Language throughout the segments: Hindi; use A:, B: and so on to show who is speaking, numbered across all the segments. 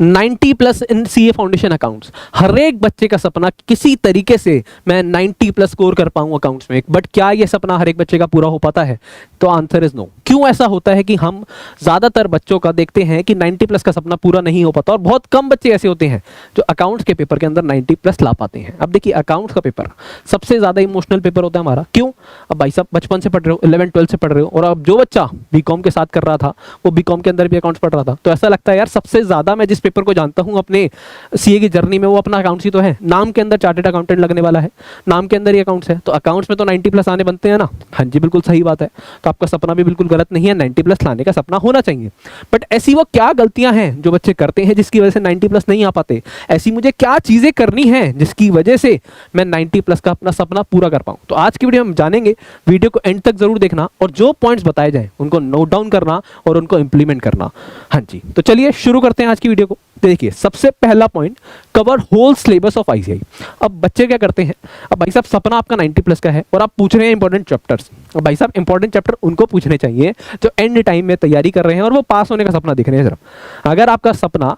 A: 90 plus in C A foundation accounts. हर एक बच्चे का सपना किसी तरीके से मैं 90 प्लस स्कोर कर पाऊं अकाउंट्स में, बट क्या ये सपना हर एक बच्चे का पूरा हो पाता है? तो आंसर इज नो। क्यों ऐसा होता है कि हम ज्यादातर बच्चों का देखते हैं कि 90 प्लस का सपना पूरा नहीं हो पाता, और बहुत कम बच्चे ऐसे होते हैं जो अकाउंट्स के पेपर के अंदर 90 प्लस ला पाते हैं। अब देखिए, अकाउंट्स का पेपर सबसे ज्यादा इमोशनल पेपर होता है हमारा। क्यों? अब भाई साहब बचपन से पढ़ रहे हो, 11 12 से पढ़ रहे हो, और अब जो बच्चा बीकॉम के साथ कर रहा था वो बीकॉम के अंदर भी अकाउंट्स पढ़ रहा था, तो ऐसा लगता है यार सबसे ज्यादा मैं जिस पेपर को जानता हूं अपने सीए की जर्नी में वो अपना अकाउंट्स ही तो है। नाम के अंदर चार्टेड अकाउंटेंट लगने वाला है, नाम के अंदर ही अकाउंट्स है, तो अकाउंट्स में तो 90 प्लस आने बनते हैं ना। हाँ जी, बिल्कुल सही बात है। तो आपका सपना भी बिल्कुल गलत नहीं है, 90 प्लस लाने का सपना होना चाहिए। बट ऐसी वो क्या गलतियां हैं जो बच्चे करते हैं जिसकी वजह से 90 प्लस नहीं आ पाते? ऐसी मुझे क्या चीजें करनी है जिसकी वजह से मैं 90 प्लस का अपना सपना पूरा कर पाऊं? तो आज की वीडियो हम जानेंगे। वीडियो को एंड तक जरूर देखना, और जो पॉइंट्स बताए जाए उनको नोट डाउन करना और उनको इंप्लीमेंट करना। हाँ जी, तो चलिए शुरू करते हैं आज की वीडियो को। देखिए, सबसे पहला point, cover whole syllabus of ICI. अब बच्चे क्या करते हैं? अब भाई साहब सपना आपका 90 प्लस का है और आप पूछ रहे हैं इंपॉर्टेंट चैप्टर्स। अब भाई साहब इंपॉर्टेंट चैप्टर उनको पूछने चाहिए जो एंड टाइम में तैयारी कर रहे हैं और वो पास होने का सपना देख रहे हैं सिर्फ। अगर आपका सपना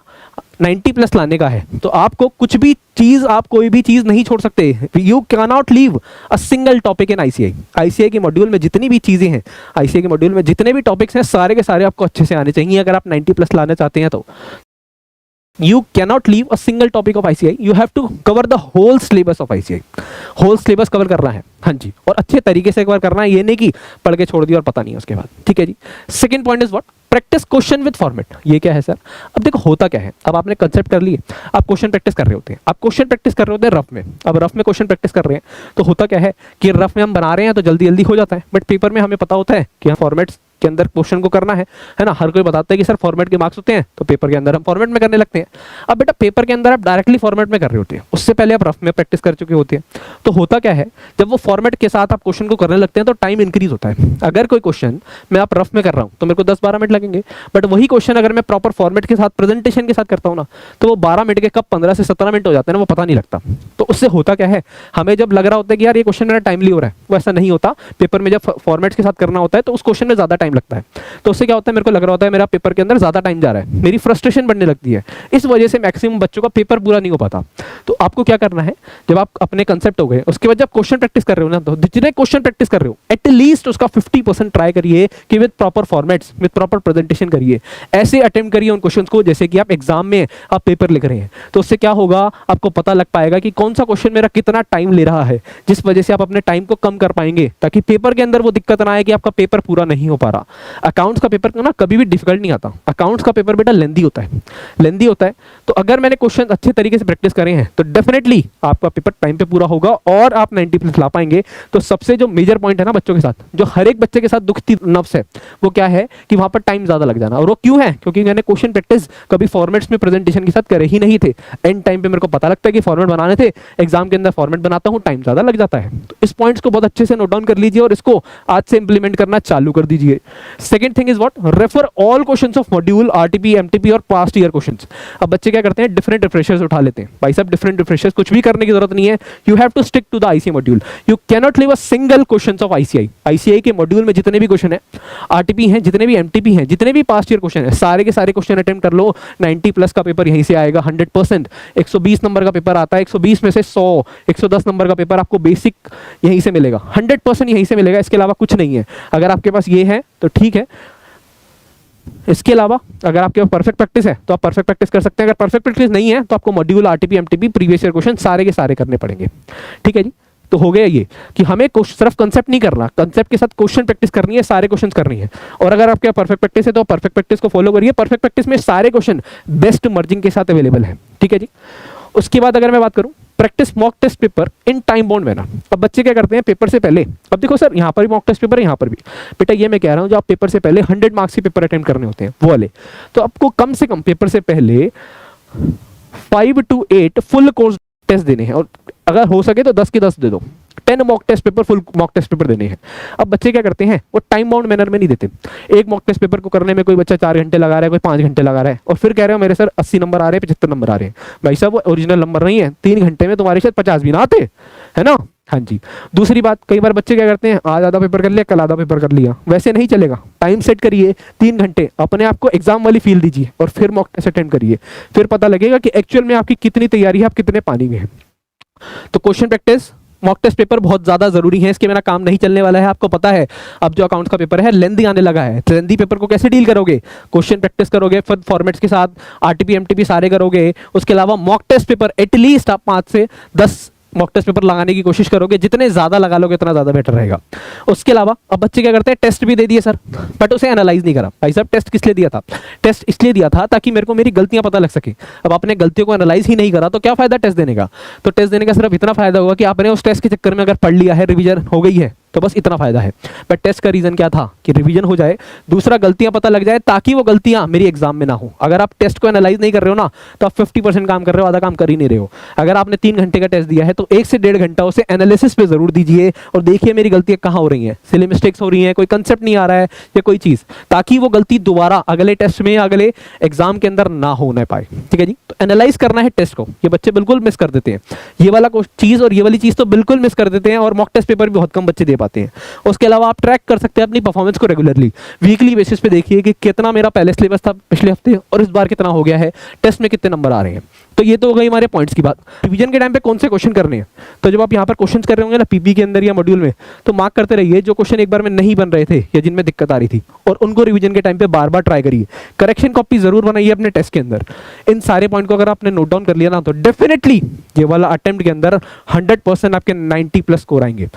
A: 90 प्लस लाने का है तो आपको कुछ भी चीज, आप कोई भी चीज नहीं छोड़ सकते। You can not leave a single topic in ICI. ICI के मॉड्यूल में जितनी भी चीजें हैं, आईसीआई के मॉड्यूल में जितने भी टॉपिक्स हैं, सारे के सारे आपको अच्छे से आने चाहिए अगर आप 90 प्लस लाना चाहते हैं तो। You cannot leave a single topic of ICI. You have to cover the whole syllabus of ICI. Whole syllabus cover करना है, हाँ जी, और अच्छे तरीके से कवर करना है, ये नहीं कि पढ़ के छोड़ दिया और पता नहीं है उसके बाद। ठीक है जी। Second point is what? Practice question with format. ये क्या है सर? अब देखो होता क्या है, अब आपने कंसेप्ट कर लिए, आप क्वेश्चन प्रैक्टिस कर रहे होते हैं। आप क्वेश्चन प्रैक्टिस कर रहे होते हैं रफ में। अब रफ में क्वेश्चन प्रैक्टिस कर रहे हैं तो होता क्या है कि रफ में हम बना रहे हैं तो जल्दी जल्दी हो जाता है, बट पेपर में हमें पता होता है कि हम फॉर्मेट्स के अंदर क्वेश्चन को करना है ना। हर कोई बताता है कि सर फॉर्मेट के मार्क्स होते हैं, तो पेपर के अंदर हम फॉर्मेट में करने लगते हैं। अब बेटा पेपर के अंदर आप डायरेक्टली फॉर्मेट में कर रहे होते हैं, उससे पहले आप रफ में प्रैक्टिस कर चुके होते हैं। तो होता क्या है, जब वो फॉर्मेट के साथ आप क्वेश्चन को करने लगते हैं तो टाइम इंक्रीज होता है। अगर कोई क्वेश्चन मैं आप रफ में कर रहा हूं तो मेरे को 10-12 मिनट लगेंगे, बट वही क्वेश्चन अगर मैं प्रॉपर फॉर्मेट के साथ, प्रेजेंटेशन के साथ करता हूं ना, तो वो 12 मिनट के कब 15 से 17 मिनट हो जाते हैं ना, वो पता नहीं लगता। तो उससे होता क्या है, हमें जब लग रहा होता है कि यार ये क्वेश्चन मेरा टाइमली हो रहा है, वो ऐसा नहीं होता। पेपर में जब फॉर्मेट के साथ करना होता है तो उस क्वेश्चन में ज्यादा टाइम लगता है। तो उससे क्या होता है, मेरे को लग रहा होता है मेरा पेपर के अंदर ज्यादा टाइम जा रहा है, मेरी फ्रस्ट्रेशन बढ़ने लगती है। इस वजह से मैक्सिमम बच्चों का पेपर पूरा नहीं हो पाता। तो आपको क्या करना है, जब आप अपने कंसेप्ट हो गए उसके बाद जब क्वेश्चन प्रैक्टिस कर रहे हो ना, तो जितने क्वेश्चन प्रैक्टिस कर रहे हो एटलीस्ट उसका 50% ट्राई करिए कि with proper formats, with proper presentation करिए। ऐसे अटेम्प्ट करिए उन क्वेश्चंस को जैसे कि आप एग्जाम में आप पेपर लिख रहे हैं। तो उससे क्या होगा, आपको पता लग पाएगा कि कौन सा क्वेश्चन मेरा कितना टाइम ले रहा है, जिस वजह से आप अपने टाइम को कम कर पाएंगे, ताकि पेपर के अंदर वो दिक्कत ना आए कि आपका पेपर पूरा नहीं हो पा रहा। अकाउंट्स का पेपर ना कभी भी डिफिकल्ट नहीं आता। अकाउंट्स का पेपर बेटा लेंदी होता है, लेंदी होता है। तो अगर मैंने क्वेश्चन अच्छे तरीके से प्रैक्टिस करे हैं तो डेफिनेटली आपका पेपर टाइम पे पूरा होगा और आप 90 प्लस ला पाएंगे। तो सबसे जो मेजर पॉइंट है ना बच्चों के साथ, जो हर एक बच्चे के साथ दुखती नफ्स है, वो क्या है कि वहां पर टाइम ज्यादा लग जाना। और वो क्यों है? क्योंकि मैंने क्वेश्चन प्रैक्टिस कभी फॉर्मेट्स में प्रेजेंटेशन के साथ करे ही नहीं थे। एंड टाइम पे मेरे को पता लगता है कि फॉर्मेट बनाने थे, एग्जाम के अंदर फॉर्मेट बनाता हूं, टाइम ज्यादा लग जाता है। तो इस पॉइंट्स को बहुत अच्छे से नोट डाउन कर लीजिए और इसको आज से इंप्लीमेंट करना चालू कर दीजिए। Second thing is what? Refer all questions of module, RTP, MTP और पास्ट ईयर क्वेश्चंस। अब बच्चे क्या करते हैं, डिफरेंट रिफ्रेशर्स उठा लेते हैं। भाई साहब डिफरेंट रिफ्रेशर्स कुछ भी करने की जरूरत नहीं है। You have to stick to the ICI module. You can not leave a single questions of ICI. ICI के मॉड्यूल में जितने भी क्वेश्चन है, आरटीपी हैं, जितने भी एमटीपी हैं, जितने भी पास्ट ईयर क्वेश्चन है, सारे के सारे क्वेश्चन अटेम्प्ट कर लो। 90 प्लस का पेपर यहीं से आएगा 100%। 120 नंबर का पेपर आता है, 120 में से 100, 110 नंबर का पेपर आपको बेसिक यहीं से मिलेगा, 100% यहीं से मिलेगा। इसके अलावा कुछ नहीं है। अगर आपके पास ये है तो ठीक है, इसके अलावा अगर आपके पास परफेक्ट प्रैक्टिस है तो आप परफेक्ट प्रैक्टिस कर सकते हैं। अगर परफेक्ट प्रैक्टिस नहीं है तो आपको module, RTP, MTP, previous year question सारे के सारे करने पड़ेंगे। ठीक है जी। तो हो गया ये कि हमें सिर्फ कंसेप्ट नहीं करना, कंसेप्ट के साथ क्वेश्चन प्रैक्टिस करनी है, सारे क्वेश्चन करनी है। और अगर आपके परफेक्ट प्रैक्टिस है तो परफेक्ट प्रैक्टिस को फॉलो करिए। परफेक्ट प्रैक्टिस में सारे क्वेश्चन बेस्ट मार्जिन के साथ अवेलेबल है। ठीक है जी। उसके बाद अगर मैं बात करूं, practice mock test paper in time bound manner. अब बच्चे क्या करते हैं पेपर से पहले, अब देखो सर यहाँ पर भी मॉक टेस्ट पेपर है, यहाँ पर भी बेटा, ये मैं कह रहा हूँ जो आप पेपर से पहले 100 मार्क्स के पेपर अटेम्प्ट करने होते हैं वो वाले, तो आपको कम से कम पेपर से पहले 5 to 8 फुल कोर्स टेस्ट देने हैं, और अगर हो सके तो 10 के 10 दे दो। 10 mock test paper, full mock test paper देने हैं। अब बच्चे क्या करते हैं, वो टाइम बाउंड मैनर में नहीं देते। एक मॉक टेस्ट पेपर को करने में कोई बच्चा 4 घंटे लगा रहा है, कोई 5 घंटे लगा रहा है, और फिर कह रहे हो मेरे सर 80 नंबर आ रहे हैं, 75 नंबर आ रहे हैं। भाई साहब वो ओरिजिनल नंबर नहीं है, 3 घंटे में तुम्हारे शायद 50 भी ना आते, है ना। हाँ जी। दूसरी बात, कई बार बच्चे क्या करते हैं, आज आधा पेपर कर लिया, कल आधा पेपर कर लिया। वैसे नहीं चलेगा। टाइम सेट करिए 3 घंटे, अपने आप को एग्जाम वाली फील दीजिए और फिर मॉक टेस्ट अटेंड करिए। फिर पता लगेगा कि एक्चुअल में आपकी कितनी तैयारी है, आप कितने पानी में हैं। तो question practice, mock test paper बहुत ज़्यादा ज़रूरी है। इसके बिना काम नहीं चलने वाला है। आपको पता है अब जो अकाउंट्स का पेपर है लेंदी आने लगा है। लेंदी पेपर को कैसे डील करोगे? क्वेश्चन प्रैक्टिस करोगे, फिर फॉर्मेट्स के साथ आरटीपी एमटीपी सारे करोगे। उसके अलावा मॉक टेस्ट पेपर एटलीस्ट आप 5 से 10 मॉक टेस्ट पेपर लगाने की कोशिश करोगे। जितने ज़्यादा लगा लोगे उतना ज़्यादा बेटर रहेगा। उसके अलावा अब बच्चे क्या करते हैं, टेस्ट भी दे दिए सर, बट उसे एनालाइज नहीं करा। भाई साहब टेस्ट किस लिए दिया था? टेस्ट इसलिए दिया था ताकि मेरे को मेरी गलतियां पता लग सके। अब आपने गलतियों को एनालाइज ही नहीं करा तो क्या फायदा टेस्ट देने का? तो टेस्ट देने का सिर्फ इतना फायदा होगा कि आपने उस टेस्ट के चक्कर में अगर पढ़ लिया है, रिवीजन हो गई है, तो बस इतना फायदा है। बट टेस्ट का रीजन क्या था कि रिवीजन हो जाए, दूसरा गलतियां पता लग जाए, ताकि वो गलतियां मेरी एग्जाम में ना हो। अगर आप टेस्ट को एनालाइज नहीं कर रहे हो ना, तो आप 50% काम कर रहे हो, आधा काम कर ही नहीं रहे हो। अगर आपने 3 घंटे का टेस्ट दिया है तो 1 से 1.5 घंटा उसे एनालिसिस पे जरूर दीजिए और देखिए मेरी गलतियां कहाँ हो रही हैं, सिली मिस्टेक्स हो रही हैं, कोई कंसेप्ट नहीं आ रहा है या कोई चीज, ताकि वो गलती दोबारा अगले टेस्ट में, अगले एग्जाम के अंदर ना हो ना पाए। ठीक है जी। तो एनालाइज करना है टेस्ट को, ये बच्चे बिल्कुल मिस कर देते हैं। ये वाला चीज और ये वाली चीज तो बिल्कुल मिस कर देते हैं, और मॉक टेस्ट पेपर भी बहुत कम बच्चे दे पाते हैं। उसके अलावा आप ट्रैक कर सकते हैं अपनी परफॉर्मेंस को रेगुलरली, वीकली बेसिस पे देखिए कि कितना मेरा पहले सिलेबस था पिछले हफ्ते और इस बार कितना हो गया है, टेस्ट में कितने नंबर आ रहे हैं। तो ये तो हो गई हमारे पॉइंट्स की बात। रिवीजन के टाइम पे कौन से क्वेश्चन करने हैं, तो जब आप यहाँ पर क्वेश्चन कर रहे होंगे ना पीपी के अंदर या मॉड्यूल में, तो मार्क करते रहिए जो क्वेश्चन एक बार में नहीं बन रहे थे या जिनमें दिक्कत आ रही थी, और उनको रिवीजन के टाइम पे बार बार ट्राई करिए। करेक्शन कॉपी जरूर बनाइए अपने टेस्ट के अंदर। इन सारे पॉइंट को अगर आपने नोट डाउन कर लिया ना, तो डेफिनेटली ये वाला अटेम्प्ट के अंदर 100% आपके 90+ स्कोर आएंगे।